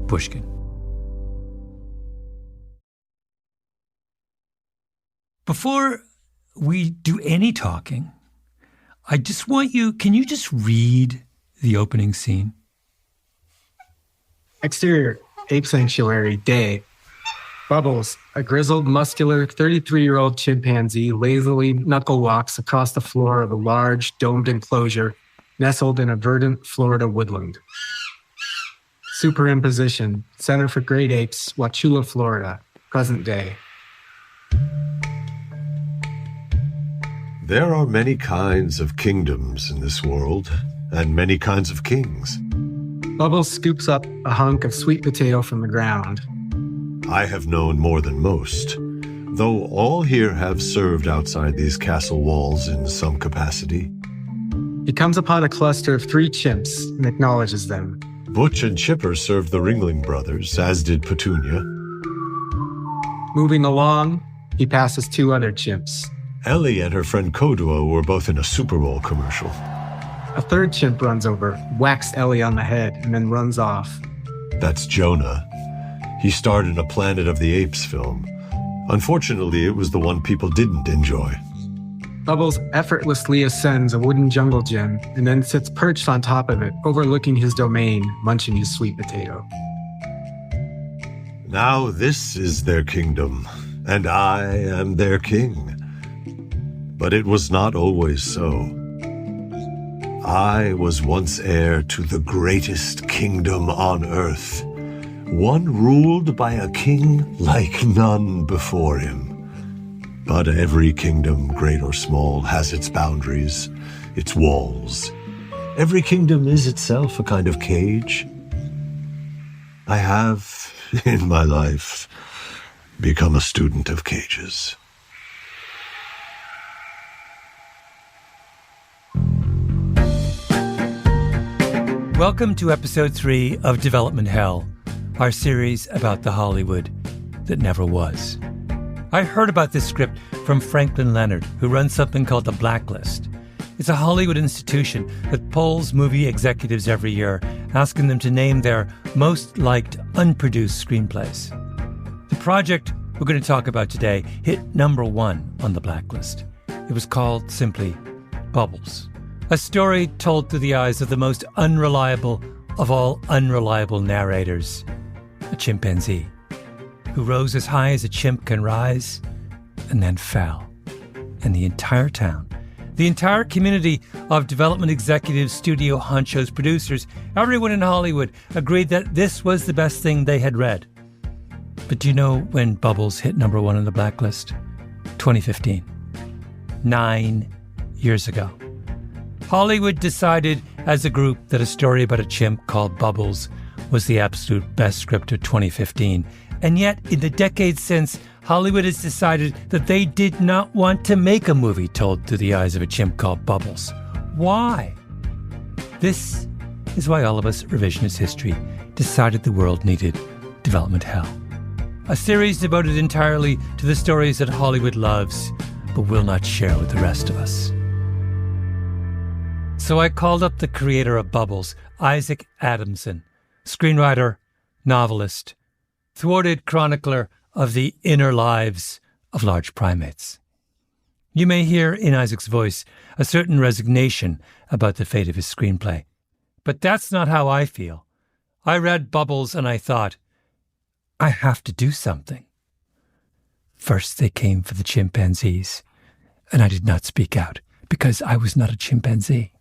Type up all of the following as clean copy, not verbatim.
Pushkin. Before we do any talking, I just want you, can you just read the opening scene? Exterior, ape sanctuary, day. Bubbles, a grizzled, muscular, 33-year-old chimpanzee lazily knuckle walks across the floor of a large, domed enclosure nestled in a verdant Florida woodland. Superimposition, Center for Great Apes, Wauchula, Florida, present day. There are many kinds of kingdoms in this world, and many kinds of kings. Bubbles scoops up a hunk of sweet potato from the ground. I have known more than most, though all here have served outside these castle walls in some capacity. He comes upon a cluster of 3 chimps and acknowledges them. Butch and Chipper served the Ringling brothers, as did Petunia. Moving along, he passes 2 other chimps. Ellie and her friend Kodua were both in a Super Bowl commercial. A 3rd chimp runs over, whacks Ellie on the head, and then runs off. That's Jonah. He starred in a Planet of the Apes film. Unfortunately, it was the one people didn't enjoy. Bubbles effortlessly ascends a wooden jungle gym and then sits perched on top of it, overlooking his domain, munching his sweet potato. Now this is their kingdom, and I am their king. But it was not always so. I was once heir to the greatest kingdom on earth, one ruled by a king like none before him. But every kingdom, great or small, has its boundaries, its walls. Every kingdom is itself a kind of cage. I have, in my life, become a student of cages. Welcome to episode 3 of Development Hell, our series about the Hollywood that never was. I heard about this script from Franklin Leonard, who runs something called the Blacklist. It's a Hollywood institution that polls movie executives every year, asking them to name their most liked unproduced screenplays. The project we're going to talk about today hit number 1 on the Blacklist. It was called simply Bubbles. A story told through the eyes of the most unreliable of all unreliable narrators, a chimpanzee, who rose as high as a chimp can rise and then fell. And the entire town, the entire community of development executives, studio honchos, producers, everyone in Hollywood agreed that this was the best thing they had read. But do you know when Bubbles hit number 1 on the Blacklist? 2015. 9 years ago. Hollywood decided as a group that a story about a chimp called Bubbles was the absolute best script of 2015. And yet, in the decades since, Hollywood has decided that they did not want to make a movie told through the eyes of a chimp called Bubbles. Why? This is why all of us at Revisionist History decided the world needed Development Hell. A series devoted entirely to the stories that Hollywood loves, but will not share with the rest of us. So I called up the creator of Bubbles, Isaac Adamson, screenwriter, novelist, thwarted chronicler of the inner lives of large primates. You may hear in Isaac's voice a certain resignation about the fate of his screenplay. But that's not how I feel. I read Bubbles and I thought, I have to do something. First they came for the chimpanzees, and I did not speak out because I was not a chimpanzee.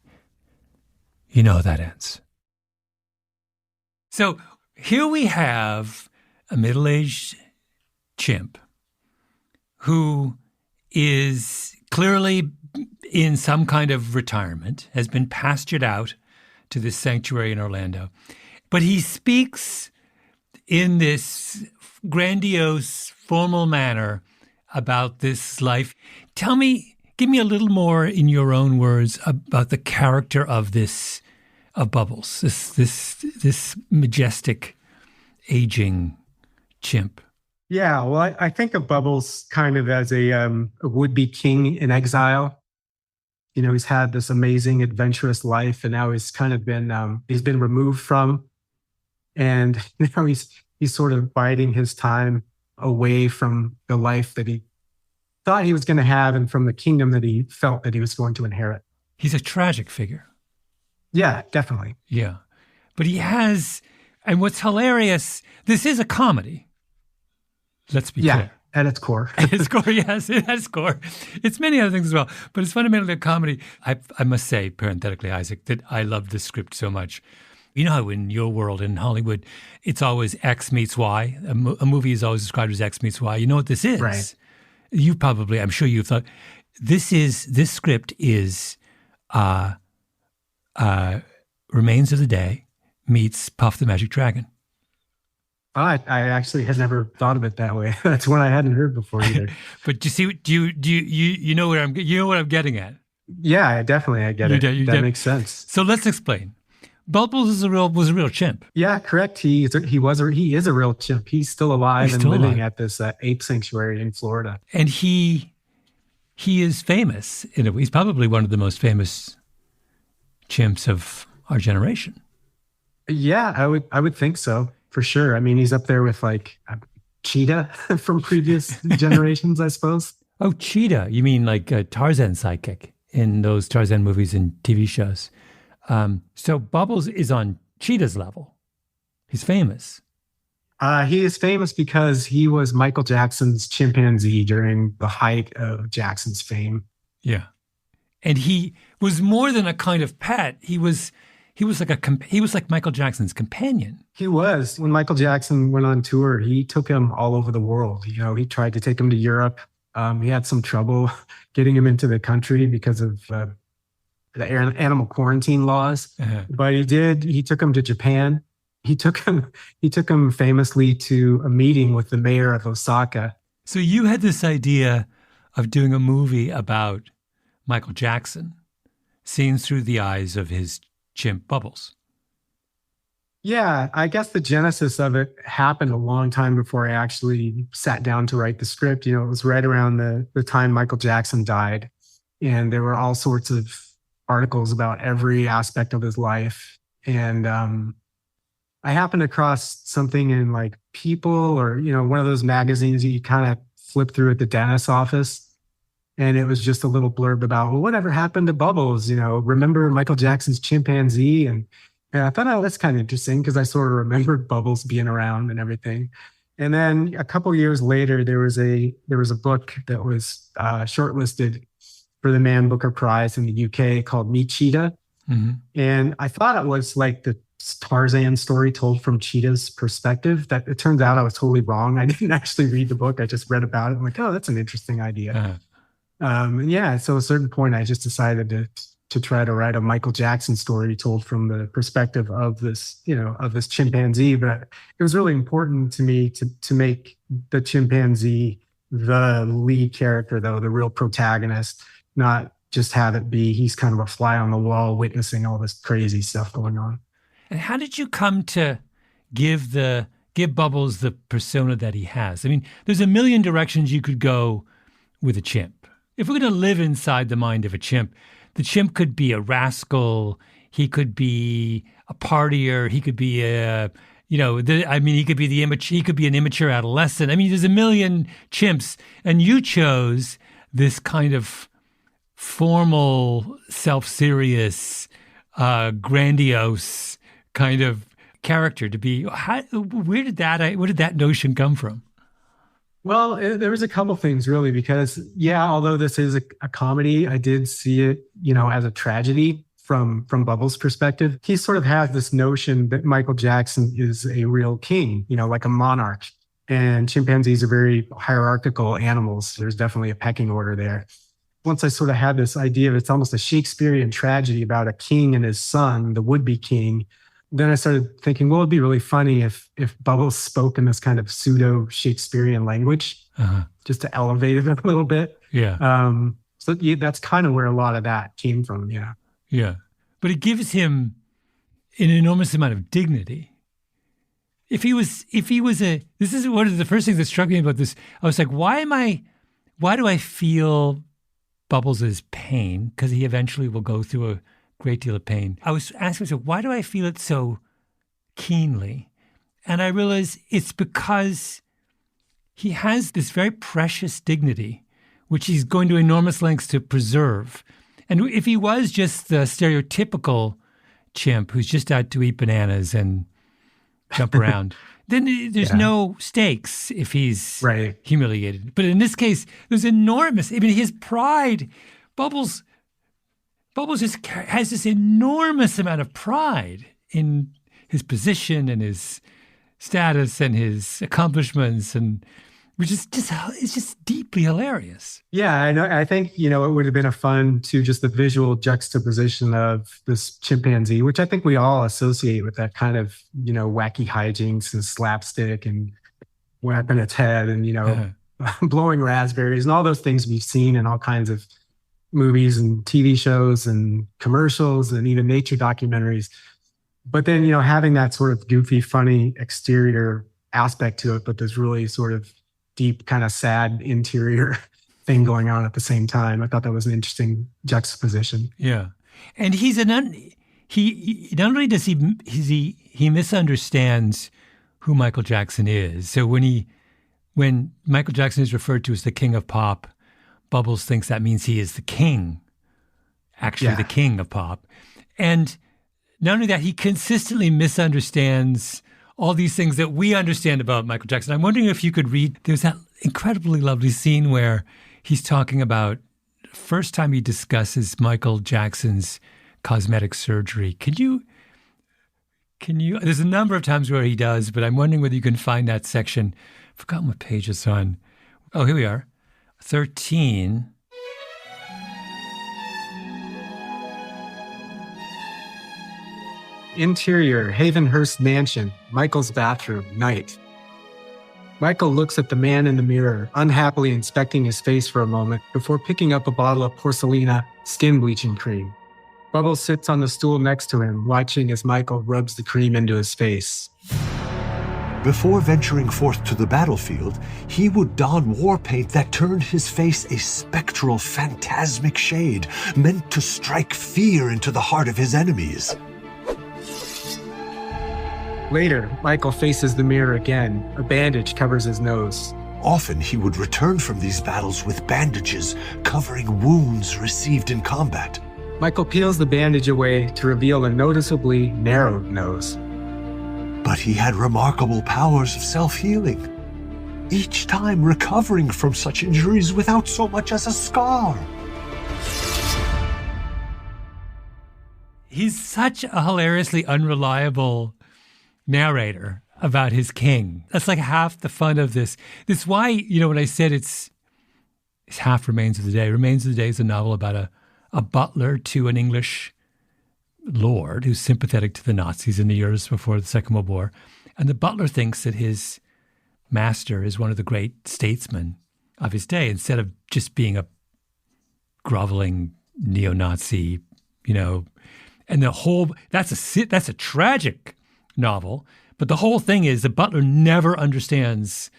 You know how that ends. So here we have a middle-aged chimp who is clearly in some kind of retirement, has been pastured out to this sanctuary in Orlando. But he speaks in this grandiose, formal manner about this life. Give me a little more in your own words about the character of Bubbles, this majestic, aging chimp. Yeah, well, I think of Bubbles kind of as a would-be king in exile. You know, he's had this amazing, adventurous life, and now he's kind of been he's been removed from And now he's sort of biding his time away from the life that he thought he was going to have and from the kingdom that he felt that he was going to inherit. He's a tragic figure. Yeah, definitely. Yeah. But he has, and what's hilarious, this is a comedy. Let's be clear. At its core. At its core, yes, at its core. It's many other things as well, but it's fundamentally a comedy. I must say, parenthetically, Isaac, that I love this script so much. You know how in your world, in Hollywood, it's always X meets Y. A movie is always described as X meets Y. You know what this is? Right. You probably, I'm sure you've thought, this script is Remains of the Day meets Puff the Magic Dragon. I actually had never thought of it that way. That's one I hadn't heard before either. But you know what I'm getting at? Yeah, I get it. That makes sense. So let's explain. Bubbles was a real chimp. Yeah, correct. He is a real chimp. He's still alive and living at this ape sanctuary in Florida. And he is famous. He's probably one of the most famous chimps of our generation. Yeah, I would think so. For sure. I mean, he's up there with like Cheetah from previous generations, I suppose. Oh, Cheetah. You mean like Tarzan's sidekick in those Tarzan movies and TV shows. So Bubbles is on Cheetah's level. He's famous. He is famous because he was Michael Jackson's chimpanzee during the height of Jackson's fame. Yeah. And he was more than a kind of pet. He was like Michael Jackson's companion. He was. When Michael Jackson went on tour, he took him all over the world. You know, he tried to take him to Europe. He had some trouble getting him into the country because of the animal quarantine laws. Uh-huh. But he did. He took him to Japan. He took him famously to a meeting with the mayor of Osaka. So you had this idea of doing a movie about Michael Jackson, seen through the eyes of his chimp Bubbles. Yeah, I guess the genesis of it happened a long time before I actually sat down to write the script. You know, it was right around the time Michael Jackson died. And there were all sorts of articles about every aspect of his life. And I happened across something in like People or, you know, one of those magazines that you kind of flip through at the dentist's office. And it was just a little blurb about, well, whatever happened to Bubbles? You know, remember Michael Jackson's chimpanzee? And I thought, oh, that's kind of interesting because I sort of remembered Bubbles being around and everything. And then a couple of years later, there was a book that was shortlisted for the Man Booker Prize in the UK called Meet Cheetah. Mm-hmm. And I thought it was like the Tarzan story told from Cheetah's perspective. That it turns out I was totally wrong. I didn't actually read the book. I just read about it. I'm like, oh, that's an interesting idea. Uh-huh. And yeah, so at a certain point, I just decided to try to write a Michael Jackson story told from the perspective of this, you know, of this chimpanzee. But it was really important to me to make the chimpanzee the lead character, though, the real protagonist, not just have it be he's kind of a fly on the wall witnessing all this crazy stuff going on. And how did you come to give Bubbles the persona that he has? I mean, there's a million directions you could go with a chimp. If we're going to live inside the mind of a chimp, the chimp could be a rascal. He could be a partier. He could be he could be he could be an immature adolescent. I mean, there's a million chimps, and you chose this kind of formal, self-serious, grandiose kind of character to be. Where did that notion come from? Well, there was a couple things really, because although this is a comedy, I did see it, you know, as a tragedy from Bubbles' perspective. He sort of has this notion that Michael Jackson is a real king, you know, like a monarch, and chimpanzees are very hierarchical animals. There's definitely a pecking order there. Once I sort of had this idea of it's almost a Shakespearean tragedy about a king and his son, the would-be king, then I started thinking, well, it'd be really funny if Bubbles spoke in this kind of pseudo Shakespearean language, just to elevate it a little bit. Yeah. That's kind of where a lot of that came from. Yeah. Yeah. But it gives him an enormous amount of dignity. This is one of the first things that struck me about this. I was like, why do I feel Bubbles' pain? Because he eventually will go through a great deal of pain. I was asking myself, why do I feel it so keenly? And I realize it's because he has this very precious dignity, which he's going to enormous lengths to preserve. And if he was just the stereotypical chimp who's just out to eat bananas and jump around, then there's no stakes if he's humiliated. But in this case, there's enormous, I mean, his pride, Bubbles just has this enormous amount of pride in his position and his status and his accomplishments, and which is it's just deeply hilarious. Yeah, I think, it would have been a fun to just the visual juxtaposition of this chimpanzee, which I think we all associate with that kind of, wacky hijinks and slapstick and whapping its head and, blowing raspberries and all those things we've seen in all kinds of movies and TV shows and commercials and even nature documentaries. But then, having that sort of goofy, funny exterior aspect to it, but there's really sort of deep, kind of sad interior thing going on at the same time. I thought that was an interesting juxtaposition. Yeah. And he's he not only does he misunderstands who Michael Jackson is. So when Michael Jackson is referred to as the king of pop, Bubbles thinks that means he is the king, actually the king of pop. And not only that, he consistently misunderstands all these things that we understand about Michael Jackson. I'm wondering if you could read, there's that incredibly lovely scene where he's talking about the first time he discusses Michael Jackson's cosmetic surgery. Can you, there's a number of times where he does, but I'm wondering whether you can find that section. I've forgotten what page it's on. Oh, here we are. 13. Interior, Havenhurst Mansion, Michael's bathroom, night. Michael looks at the man in the mirror, unhappily inspecting his face for a moment before picking up a bottle of Porcelina skin bleaching cream. Bubbles sits on the stool next to him, watching as Michael rubs the cream into his face. Before venturing forth to the battlefield, he would don war paint that turned his face a spectral, phantasmic shade, meant to strike fear into the heart of his enemies. Later, Michael faces the mirror again. A bandage covers his nose. Often he would return from these battles with bandages covering wounds received in combat. Michael peels the bandage away to reveal a noticeably narrowed nose. But he had remarkable powers of self-healing, each time recovering from such injuries without so much as a scar. He's such a hilariously unreliable narrator about his king. That's like half the fun of this. This is why, when I said it's half Remains of the Day. Remains of the Day is a novel about a butler to an English lord who's sympathetic to the Nazis in the years before the Second World War. And the butler thinks that his master is one of the great statesmen of his day, instead of just being a groveling neo-Nazi, and the whole, that's a tragic novel, but the whole thing is the butler never understands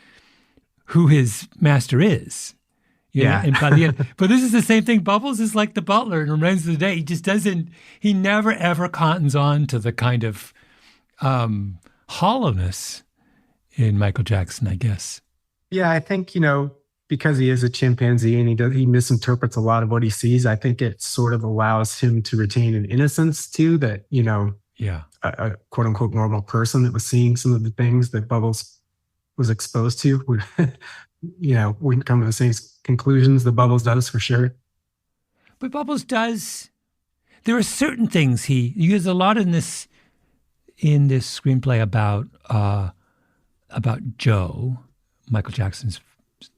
who his master is. And by the end, but this is the same thing. Bubbles is like the butler in Remains of the Day. He just he never ever cottons on to the kind of hollowness in Michael Jackson, I guess. Yeah, I think, because he is a chimpanzee and he misinterprets a lot of what he sees, I think it sort of allows him to retain an innocence too that, a quote unquote normal person that was seeing some of the things that Bubbles was exposed to would, wouldn't come to the same conclusions that Bubbles does, for sure. But Bubbles does, there are certain things he uses a lot in this screenplay about Joe, Michael Jackson's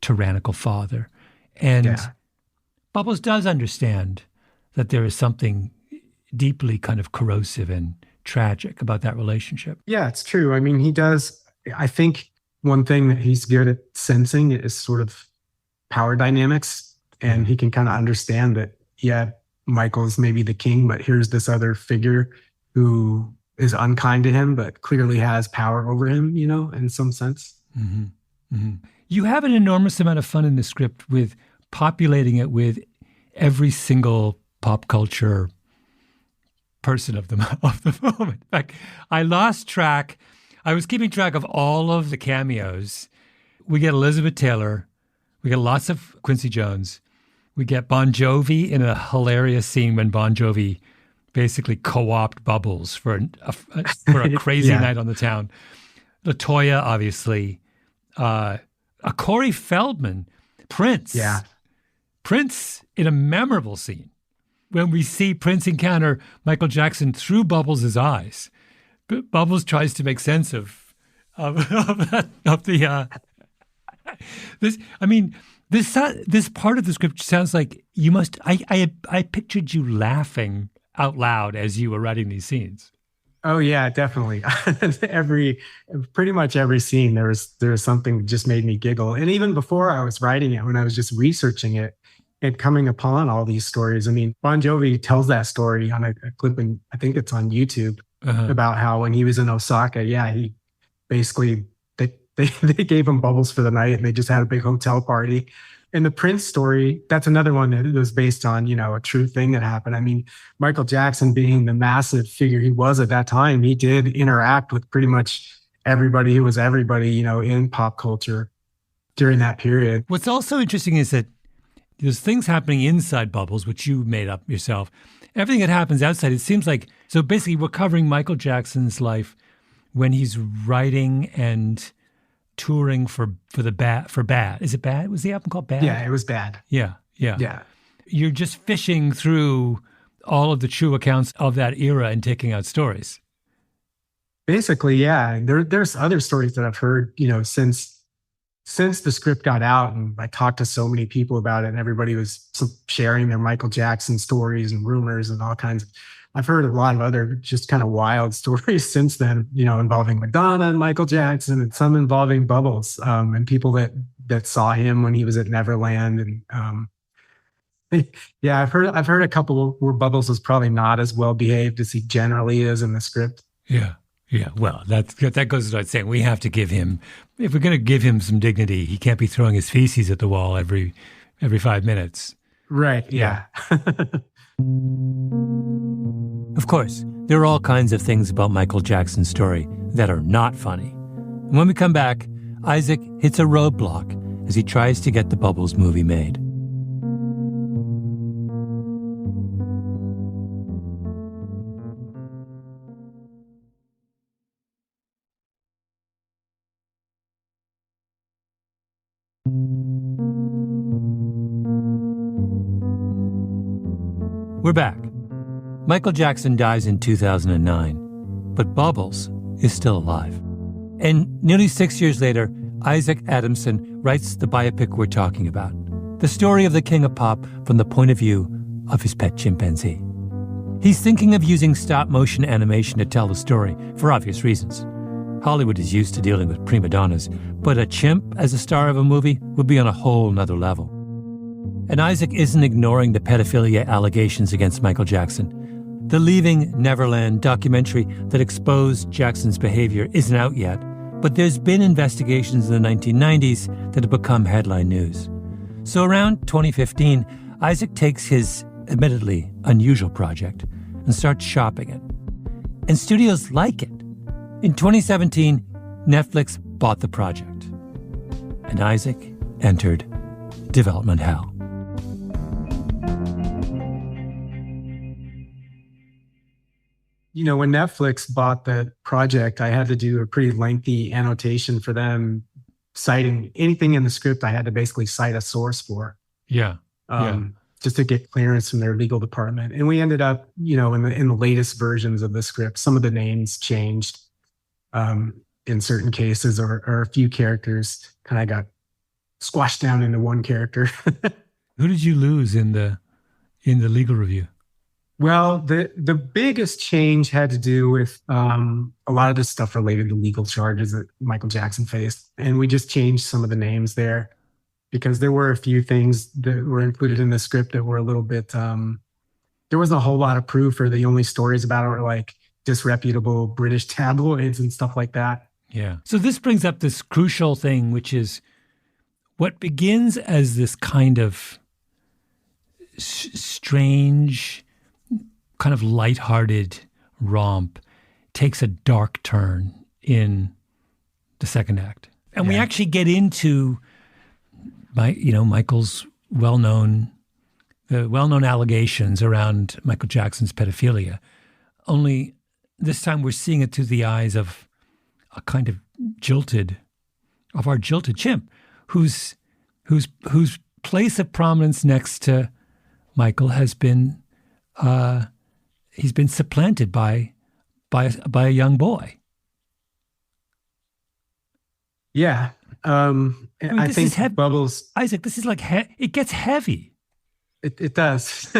tyrannical father. And Bubbles does understand that there is something deeply kind of corrosive and tragic about that relationship. Yeah, it's true. I mean, he does. I think one thing that he's good at sensing is sort of power dynamics. And he can kind of understand that, Michael's maybe the king, but here's this other figure who is unkind to him, but clearly has power over him, in some sense. Mm-hmm. Mm-hmm. You have an enormous amount of fun in the script with populating it with every single pop culture person of the moment. In fact, I lost track. I was keeping track of all of the cameos. We get Elizabeth Taylor. We get lots of Quincy Jones. We get Bon Jovi in a hilarious scene when Bon Jovi basically co-opted Bubbles for a crazy night on the town. LaToya, obviously. A Corey Feldman. Prince. Yeah. Prince in a memorable scene when we see Prince encounter Michael Jackson through Bubbles' eyes. Bubbles tries to make sense of the this. I mean, this part of the script sounds like you must. I pictured you laughing out loud as you were writing these scenes. Oh yeah, definitely. Pretty much every scene, there was something that just made me giggle. And even before I was writing it, when I was just researching it and coming upon all these stories, I mean, Bon Jovi tells that story on a clip, and I think it's on YouTube, about how when he was in Osaka, he basically they gave him Bubbles for the night, and they just had a big hotel party. And the Prince story, that's another one that was based on, a true thing that happened. I mean, Michael Jackson being the massive figure he was at that time, he did interact with pretty much everybody who was everybody, in pop culture during that period. What's also interesting is that there's things happening inside Bubbles, which you made up yourself. Everything that happens outside, it seems like, so basically we're covering Michael Jackson's life when he's writing and touring for Bad. Is it Bad? Was the album called Bad? Yeah, it was Bad. Yeah. Yeah. You're just fishing through all of the true accounts of that era and taking out stories. Basically, yeah. There's other stories that I've heard, since the script got out, and I talked to so many people about it, and everybody was sharing their Michael Jackson stories and rumors and all kinds of. I've heard a lot of other just kind of wild stories since then, involving Madonna and Michael Jackson, and some involving Bubbles, and people that saw him when he was at Neverland. And I've heard a couple where Bubbles was probably not as well behaved as he generally is in the script. Yeah. Well, that goes without saying. We have to give him, if we're going to give him some dignity, he can't be throwing his feces at the wall every 5 minutes. Right. Yeah. Of course, there are all kinds of things about Michael Jackson's story that are not funny. And when we come back, Isaac hits a roadblock as he tries to get the Bubbles movie made. We're back. Michael Jackson dies in 2009, but Bubbles is still alive. And nearly 6 years later, Isaac Adamson writes the biopic we're talking about, the story of the king of pop from the point of view of his pet chimpanzee. He's thinking of using stop-motion animation to tell the story for obvious reasons. Hollywood is used to dealing with prima donnas, but a chimp as a star of a movie would be on a whole nother level. And Isaac isn't ignoring the pedophilia allegations against Michael Jackson. The Leaving Neverland documentary that exposed Jackson's behavior isn't out yet, but there's been investigations in the 1990s that have become headline news. So around 2015, Isaac takes his admittedly unusual project and starts shopping it. And studios like it. In 2017, Netflix bought the project. And Isaac entered development hell. When Netflix bought the project, I had to do a pretty lengthy annotation for them, citing anything in the script. I had to basically cite a source for. Just to get clearance from their legal department. And we ended up, in the latest versions of the script, some of the names changed in certain cases, or a few characters kind of got squashed down into one character. Who did you lose in the legal review? Well, the biggest change had to do with a lot of the stuff related to legal charges that Michael Jackson faced. And we just changed some of the names there because there were a few things that were included in the script that were a little bit, there wasn't a whole lot of proof, or the only stories about it were like disreputable British tabloids and stuff like that. Yeah. So this brings up this crucial thing, which is what begins as this kind of strange, kind of lighthearted romp takes a dark turn in the second act. And we Yeah. actually get into Michael's well-known allegations around Michael Jackson's pedophilia. Only this time we're seeing it through the eyes of a kind of our jilted chimp, whose place of prominence next to Michael has been he's been supplanted by a young boy. Yeah. I think Bubbles. Isaac, this is like it gets heavy. It does.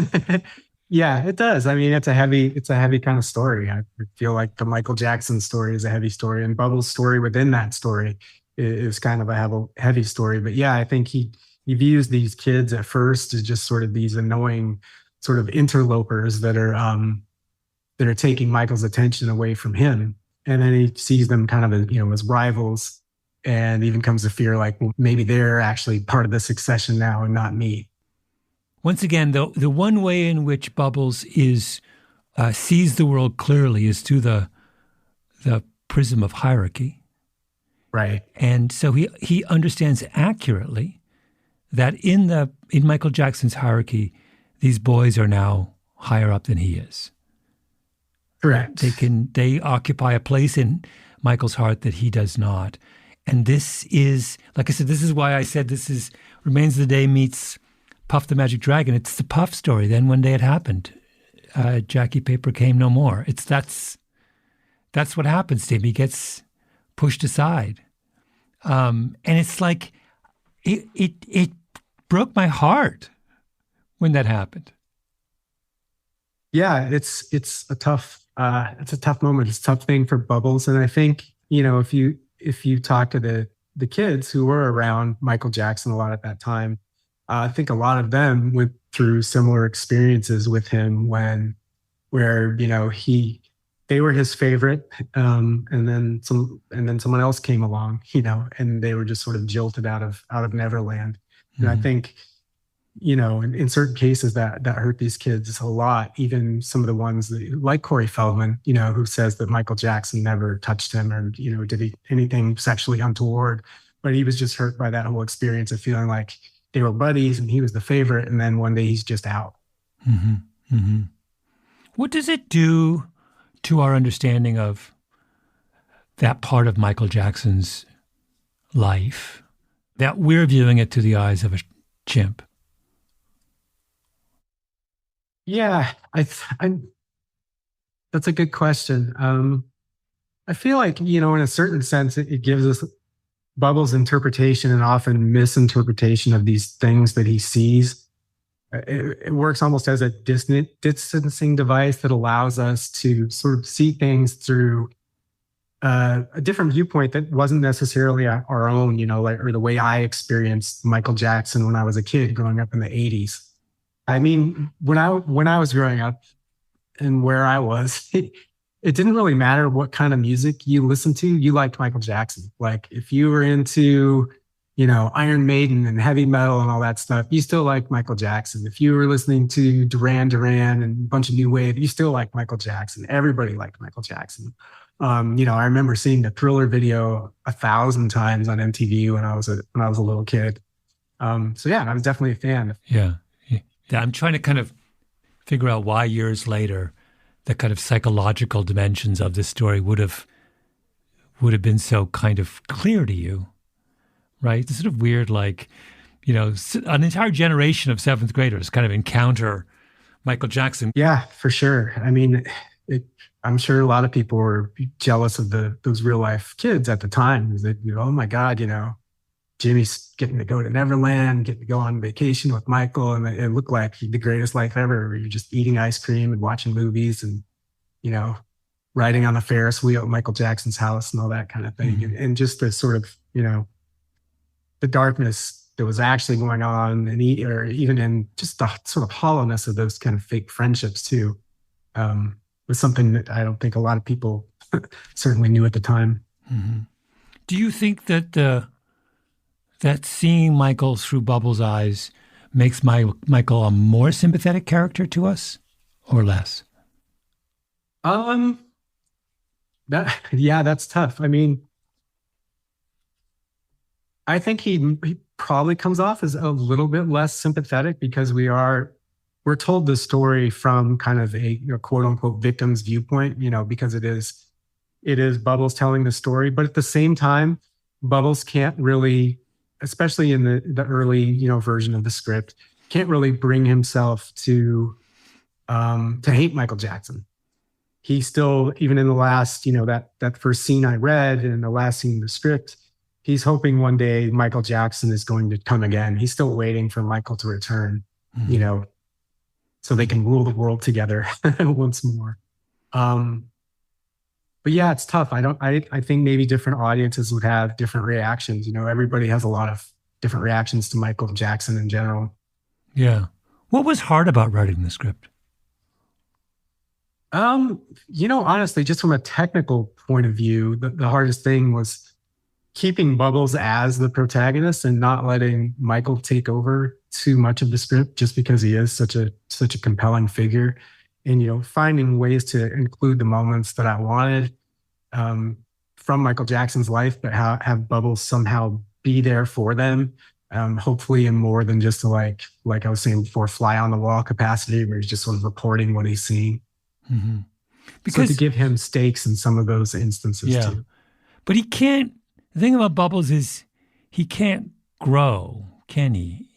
Yeah, it does. I mean, it's a heavy kind of story. I feel like the Michael Jackson story is a heavy story, and Bubbles' story within that story is kind of a heavy story. But yeah, I think he views these kids at first as just sort of these annoying sort of interlopers that are taking Michael's attention away from him, and then he sees them kind of as rivals, and even comes to fear like, well, maybe they're actually part of the succession now and not me. Once again, the one way in which Bubbles sees the world clearly is through the prism of hierarchy. Right. And so he understands accurately that in Michael Jackson's hierarchy, these boys are now higher up than he is. Correct. They occupy a place in Michael's heart that he does not. And this is, like I said, this is why I said this is Remains of the Day meets Puff the Magic Dragon. It's the Puff story. Then one day it happened. Jackie Paper came no more. That's what happens to him. He gets pushed aside. And it's like, it broke my heart when that happened. Yeah, it's a tough moment. It's a tough thing for Bubbles. And I think, if you talk to the kids who were around Michael Jackson a lot at that time, I think a lot of them went through similar experiences with him where they were his favorite, and then someone else came along, and they were just sort of jilted out of Neverland. Mm-hmm. And I think, in certain cases that hurt these kids a lot. Even some of the ones like Corey Feldman, who says that Michael Jackson never touched him or did anything sexually untoward, but he was just hurt by that whole experience of feeling like they were buddies and he was the favorite, and then one day he's just out. Mm-hmm. Mm-hmm. What does it do to our understanding of that part of Michael Jackson's life that we're viewing it through the eyes of a chimp? Yeah, that's a good question. I feel like, in a certain sense, it gives us Bubbles' interpretation and often misinterpretation of these things that he sees. It works almost as a distancing device that allows us to sort of see things through a different viewpoint that wasn't necessarily our own, or the way I experienced Michael Jackson when I was a kid growing up in the 80s. I mean, when I was growing up and where I was, it didn't really matter what kind of music you listened to. You liked Michael Jackson. Like if you were into, Iron Maiden and heavy metal and all that stuff, you still liked Michael Jackson. If you were listening to Duran Duran and a bunch of new wave, you still liked Michael Jackson. Everybody liked Michael Jackson. I remember seeing the Thriller video 1,000 times on MTV when I was a little kid. So yeah, I was definitely a fan. Yeah. I'm trying to kind of figure out why years later the kind of psychological dimensions of this story would have been so kind of clear to you, right? It's sort of weird, like, an entire generation of seventh graders kind of encounter Michael Jackson. Yeah, for sure. I mean, I'm sure a lot of people were jealous of those real life kids at the time. That, oh my God, Jimmy's getting to go to Neverland, getting to go on vacation with Michael, and it looked like the greatest life ever. You're just eating ice cream and watching movies and, riding on the Ferris wheel at Michael Jackson's house and all that kind of thing. Mm-hmm. And just the sort of, the darkness that was actually going on, or even in just the sort of hollowness of those kind of fake friendships too, was something that I don't think a lot of people certainly knew at the time. Mm-hmm. Do you think that that seeing Michael through Bubbles' eyes makes Michael a more sympathetic character to us or less? That's tough. I mean, I think he probably comes off as a little bit less sympathetic because we're told the story from kind of a quote unquote victim's viewpoint, because it is Bubbles telling the story. But at the same time, Bubbles can't really, especially in the early, version of the script, can't really bring himself to hate Michael Jackson. He still, even in the last, that first scene I read and the last scene in the script, he's hoping one day Michael Jackson is going to come again. He's still waiting for Michael to return, so they can rule the world together once more. But yeah, it's tough. I think maybe different audiences would have different reactions. Everybody has a lot of different reactions to Michael Jackson in general. Yeah. What was hard about writing the script? Honestly, just from a technical point of view, the hardest thing was keeping Bubbles as the protagonist and not letting Michael take over too much of the script, just because he is such a compelling figure, and finding ways to include the moments that I wanted from Michael Jackson's life, but have Bubbles somehow be there for them, hopefully in more than just like I was saying before, fly on the wall capacity, where he's just sort of reporting what he's seeing. Mm-hmm. Because so to give him stakes in some of those instances too. But he can't. The thing about Bubbles is he can't grow, can he?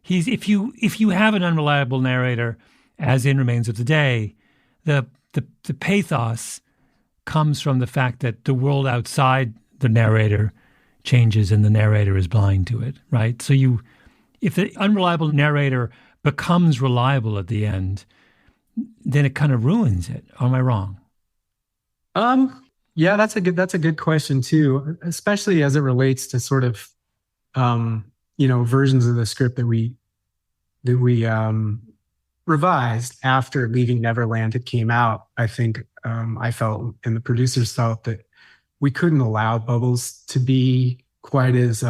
He's if you have an unreliable narrator, as in Remains of the Day, the pathos comes from the fact that the world outside the narrator changes and the narrator is blind to it, right? So if the unreliable narrator becomes reliable at the end, then it kind of ruins it. Or am I wrong? Yeah, that's a good question too, especially as it relates to sort of, versions of the script that we revised after Leaving Neverland had came out. I think I felt, and the producers felt, that we couldn't allow Bubbles to be quite as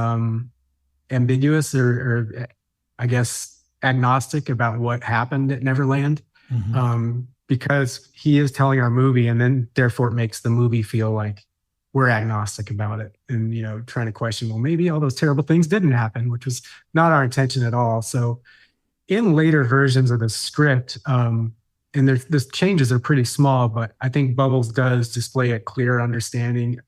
ambiguous or I guess agnostic about what happened at Neverland. Mm-hmm. Because he is telling our movie, and then therefore it makes the movie feel like we're agnostic about it, and trying to question, well, maybe all those terrible things didn't happen, which was not our intention at all. So in later versions of the script, and the changes are pretty small, but I think Bubbles does display a clearer understanding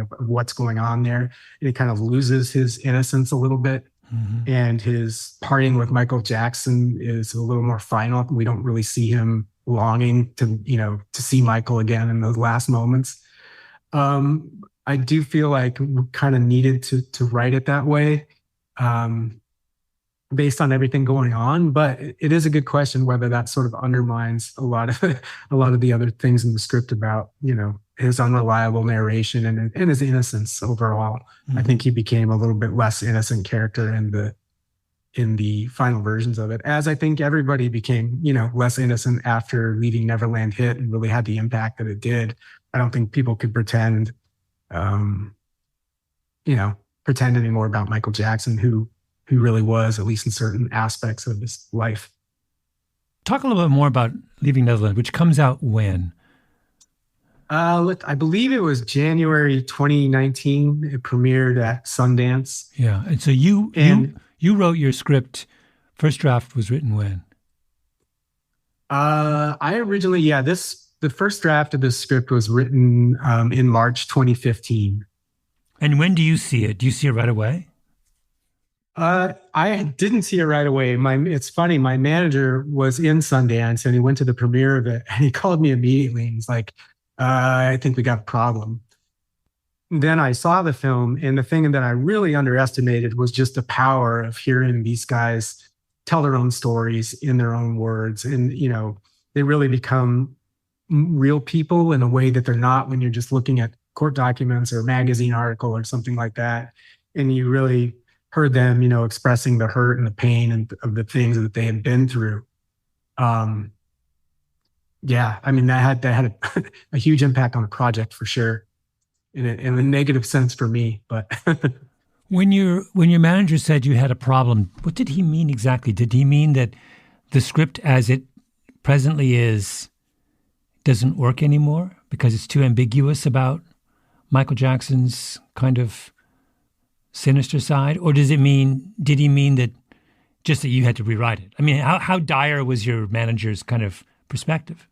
of what's going on there, and he kind of loses his innocence a little bit. Mm-hmm. And his parting with Michael Jackson is a little more final. We don't really see him longing to see Michael again in those last moments. I do feel like we kind of needed to write it that way, based on everything going on. But it is a good question whether that sort of undermines a lot of the other things in the script about his unreliable narration and his innocence overall. Mm-hmm. I think he became a little bit less innocent character in the final versions of it, as I think everybody became, less innocent after Leaving Neverland hit and really had the impact that it did. I don't think people could pretend anymore about Michael Jackson, who really was, at least in certain aspects of his life. Talk a little bit more about Leaving Neverland, which comes out when? I believe it was January 2019. It premiered at Sundance. Yeah, and so you wrote your script. First draft was written when? I originally, the first draft of this script was written in March 2015. And when do you see it? Do you see it right away? I didn't see it right away. It's funny. My manager was in Sundance and he went to the premiere of it, and he called me immediately. And he's like, I think we got a problem. Then I saw the film, and the thing that I really underestimated was just the power of hearing these guys tell their own stories in their own words. And, they really become real people in a way that they're not when you're just looking at court documents or a magazine article or something like that. And you really heard them, expressing the hurt and the pain of the things that they had been through. That had a huge impact on the project for sure, in a negative sense for me. But when your manager said you had a problem, what did he mean exactly? Did he mean that the script as it presently is doesn't work anymore because it's too ambiguous about Michael Jackson's kind of sinister side? Or did he mean that just that you had to rewrite it? I mean, how dire was your manager's kind of perspective?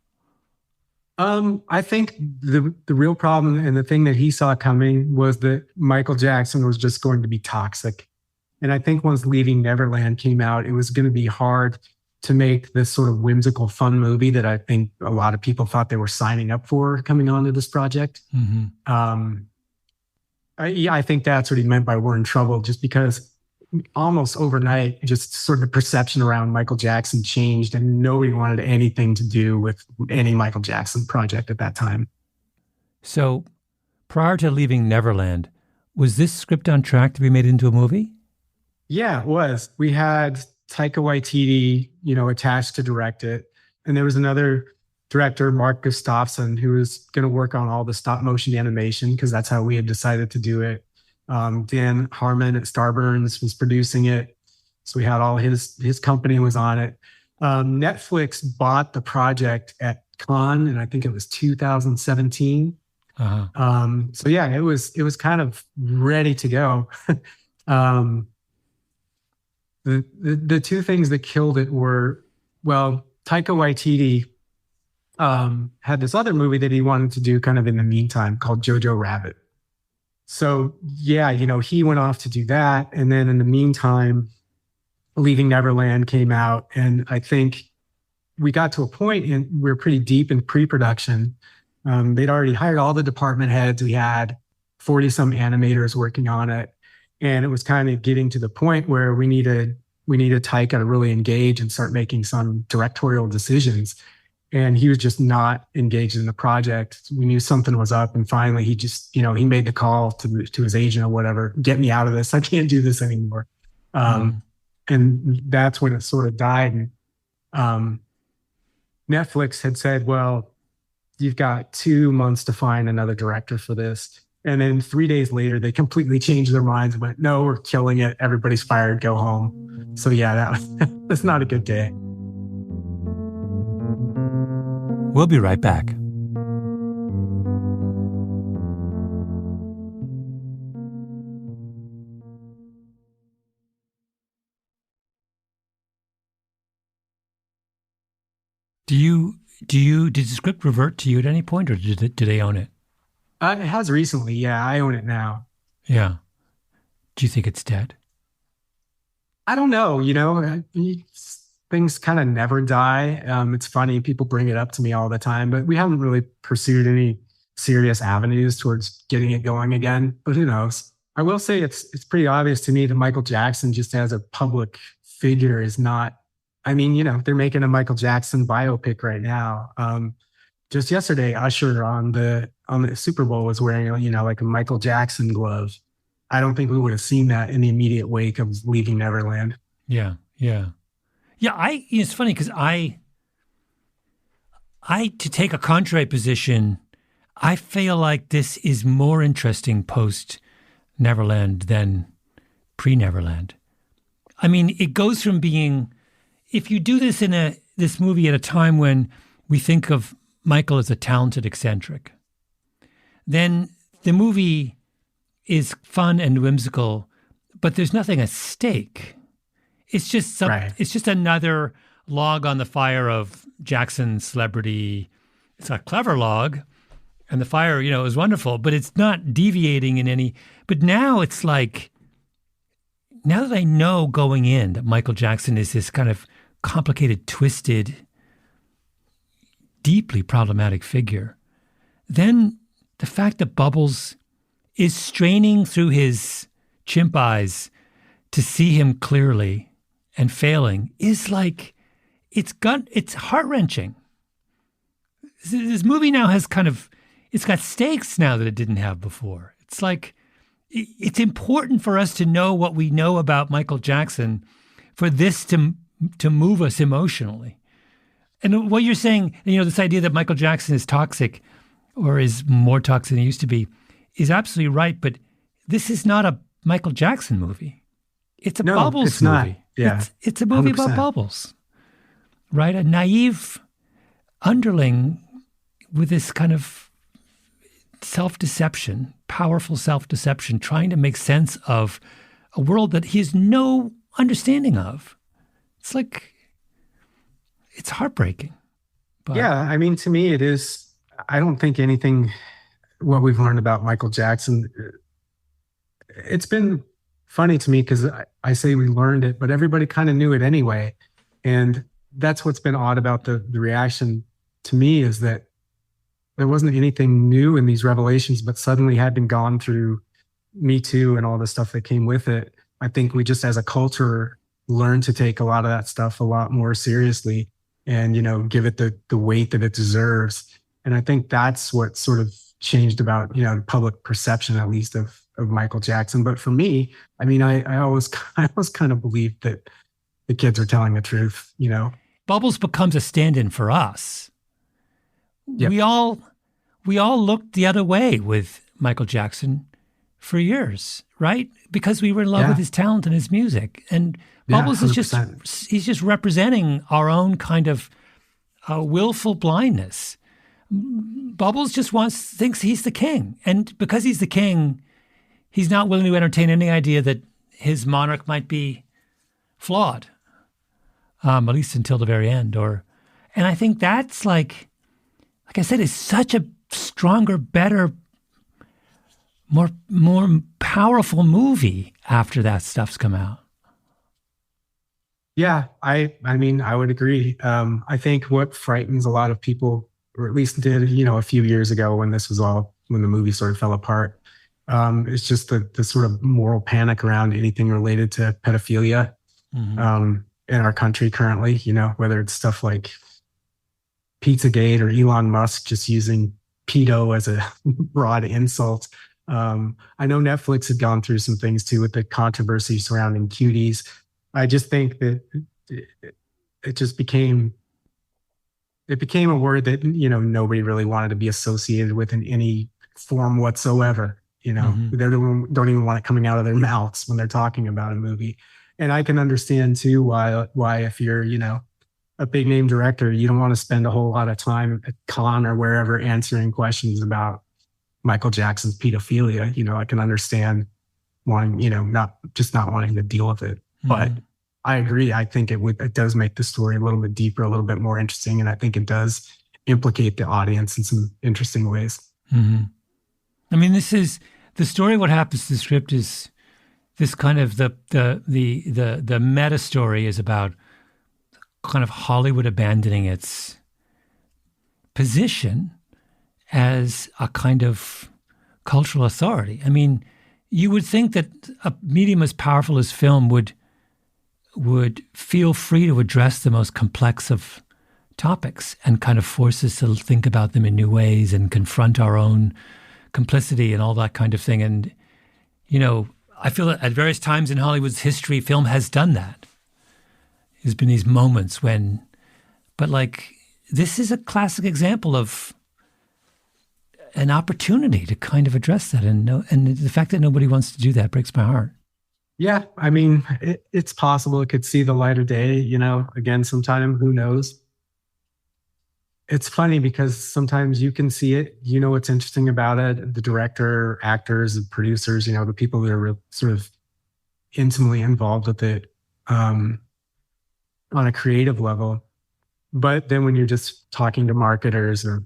I think the real problem and the thing that he saw coming was that Michael Jackson was just going to be toxic. And I think once Leaving Neverland came out, it was going to be hard to make this sort of whimsical, fun movie that I think a lot of people thought they were signing up for coming onto this project. Mm-hmm. I think that's what he meant by we're in trouble, just because almost overnight, just sort of the perception around Michael Jackson changed and nobody wanted anything to do with any Michael Jackson project at that time. So prior to Leaving Neverland, was this script on track to be made into a movie? Yeah, it was. We had Taika Waititi, attached to direct it. And there was another director, Mark Gustafson, who was going to work on all the stop motion animation because that's how we had decided to do it. Dan Harmon at Starburns was producing it. So we had all his company was on it. Netflix bought the project at Cannes, and I think it was 2017. Uh-huh. So yeah, it was kind of ready to go. The two things that killed it were, well, Taika Waititi had this other movie that he wanted to do kind of in the meantime called Jojo Rabbit. So yeah, he went off to do that. And then in the meantime, Leaving Neverland came out. And I think we got to a point and we were pretty deep in pre-production. They'd already hired all the department heads. We had 40 some animators working on it. And it was kind of getting to the point where we needed Taika to really engage and start making some directorial decisions. And he was just not engaged in the project. We knew something was up. And finally, he just, he made the call to his agent or whatever, get me out of this. I can't do this anymore. And that's when it sort of died. And Netflix had said, well, you've got 2 months to find another director for this. And then 3 days later, they completely changed their minds and went, no, we're killing it. Everybody's fired. Go home. So yeah, that's not a good day. We'll be right back. Did the script revert to you at any point, or do they own it? It has recently. Yeah, I own it now. Yeah. Do you think it's dead? I don't know. Things kind of never die. It's funny. People bring it up to me all the time, but we haven't really pursued any serious avenues towards getting it going again. But who knows? I will say it's pretty obvious to me that Michael Jackson, just as a public figure, is not. I mean, they're making a Michael Jackson biopic right now. Just yesterday, Usher on the Super Bowl was wearing, like a Michael Jackson glove. I don't think we would have seen that in the immediate wake of Leaving Neverland. Yeah. It's funny because I to take a contrary position, I feel like this is more interesting post Neverland than pre Neverland. I mean, it goes from being, if you do this in this movie at a time when we think of Michael as a talented eccentric, then the movie is fun and whimsical, but there's nothing at stake. It's just It's just another log on the fire of Jackson's celebrity. It's a clever log, and the fire, is wonderful, but it's not deviating in any. But now it's like, now that I know going in that Michael Jackson is this kind of complicated, twisted, deeply problematic figure, then the fact that Bubbles is straining through his chimp eyes to see him clearly and failing is like, it's heart-wrenching. This movie now has it's got stakes now that it didn't have before. It's like, it's important for us to know what we know about Michael Jackson for this to move us emotionally. And what you're saying, this idea that Michael Jackson is toxic or is more toxic than he used to be is absolutely right. But this is not a Michael Jackson movie. It's a Bubbles movie. Not. Yeah. It's a movie 100%. About Bubbles, right? A naive underling with this kind of self-deception powerful self-deception, trying to make sense of a world that he has no understanding of. It's like, it's heartbreaking. But Yeah, I mean, to me, it is. I don't think anything, what we've learned about Michael Jackson, it's been funny to me because I say we learned it, but everybody kind of knew it anyway. And that's what's been odd about the reaction to me, is that there wasn't anything new in these revelations, but suddenly having gone through Me Too and all the stuff that came with it, I think we just as a culture learned to take a lot of that stuff a lot more seriously and, you know, give it the weight that it deserves. And I think that's what sort of changed about, you know, the public perception, at least of Michael Jackson. But for me, I mean, I always kind of believed that the kids are telling the truth, you know. Bubbles becomes a stand-in for us. Yep. We all looked the other way with Michael Jackson for years, right? Because we were in love with his talent and his music. And Bubbles is he's just representing our own kind of willful blindness. Bubbles just thinks he's the king. And because he's the king, he's not willing to entertain any idea that his monarch might be flawed, at least until the very end. And I think that's like I said, is such a stronger, better, more powerful movie after that stuff's come out. Yeah, I mean, I would agree. I think what frightens a lot of people, or at least did, you know, a few years ago when the movie sort of fell apart, is just the sort of moral panic around anything related to pedophilia in our country currently, you know, whether it's stuff like Pizzagate or Elon Musk just using pedo as a broad insult. I know Netflix had gone through some things too with the controversy surrounding cuties. I just think that it just became a word that, you know, nobody really wanted to be associated with in any form whatsoever. You know, they don't even want it coming out of their mouths when they're talking about a movie. And I can understand too why if you're, you know, a big name director, you don't want to spend a whole lot of time at Cannes or wherever answering questions about Michael Jackson's pedophilia. You know, I can understand wanting, you know, not wanting to deal with it. But I agree. I think it does make the story a little bit deeper, a little bit more interesting. And I think it does implicate the audience in some interesting ways. I mean, this is the story. What happens to the script is this kind of the meta story is about kind of Hollywood abandoning its position as a kind of cultural authority. I mean, you would think that a medium as powerful as film would feel free to address the most complex of topics and kind of force us to think about them in new ways and confront our own complicity and all that kind of thing. And, you know, I feel that at various times in Hollywood's history, film has done that. There's been these moments but like, this is a classic example of an opportunity to kind of address that. And the fact that nobody wants to do that breaks my heart. Yeah, I mean, it's possible it could see the light of day, you know, again, sometime, who knows? It's funny because sometimes you can see it, you know what's interesting about it, the director, actors, and producers, you know, the people that are sort of intimately involved with it on a creative level. But then when you're just talking to marketers or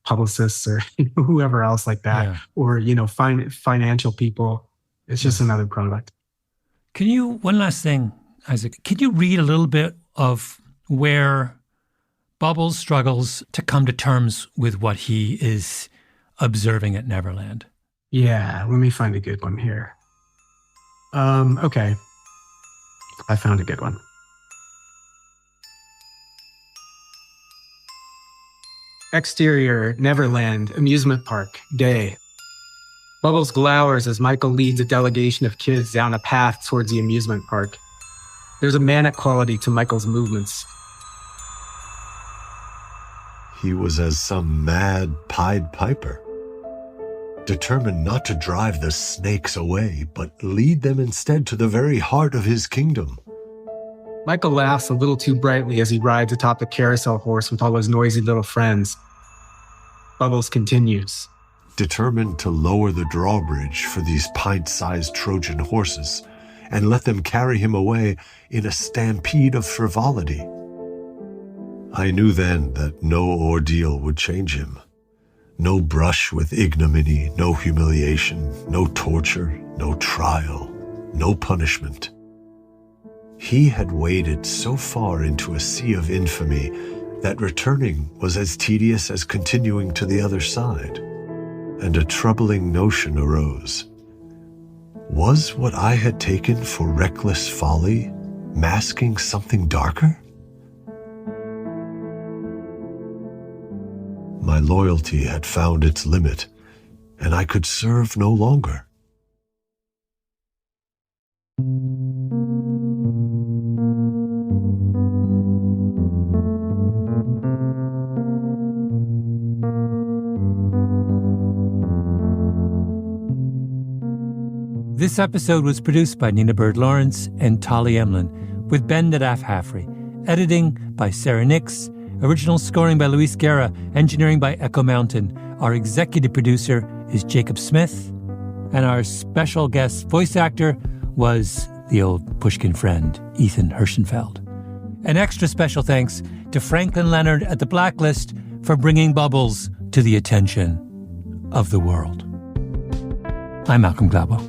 publicists or whoever else like that, or, you know, financial people, it's just another product. One last thing, Isaac, can you read a little bit of where Bubbles struggles to come to terms with what he is observing at Neverland? Yeah, let me find a good one here. Okay. I found a good one. Exterior, Neverland, amusement park, day. Bubbles glowers as Michael leads a delegation of kids down a path towards the amusement park. There's a manic quality to Michael's movements. He was as some mad Pied Piper, determined not to drive the snakes away, but lead them instead to the very heart of his kingdom. Michael laughs a little too brightly as he rides atop the carousel horse with all his noisy little friends. Bubbles continues. determined to lower the drawbridge for these pint-sized Trojan horses and let them carry him away in a stampede of frivolity. I knew then that no ordeal would change him. No brush with ignominy, no humiliation, no torture, no trial, no punishment. He had waded so far into a sea of infamy that returning was as tedious as continuing to the other side. And a troubling notion arose. Was what I had taken for reckless folly masking something darker? My loyalty had found its limit, and I could serve no longer. This episode was produced by Nina Bird-Lawrence and Tali Emlin, with Ben Nadaf Hafri, editing by Sarah Nix, original scoring by Luis Guerra, engineering by Echo Mountain. Our executive producer is Jacob Smith, and our special guest voice actor was the old Pushkin friend, Ethan Herschenfeld. An extra special thanks to Franklin Leonard at The Blacklist for bringing Bubbles to the attention of the world. I'm Malcolm Gladwell.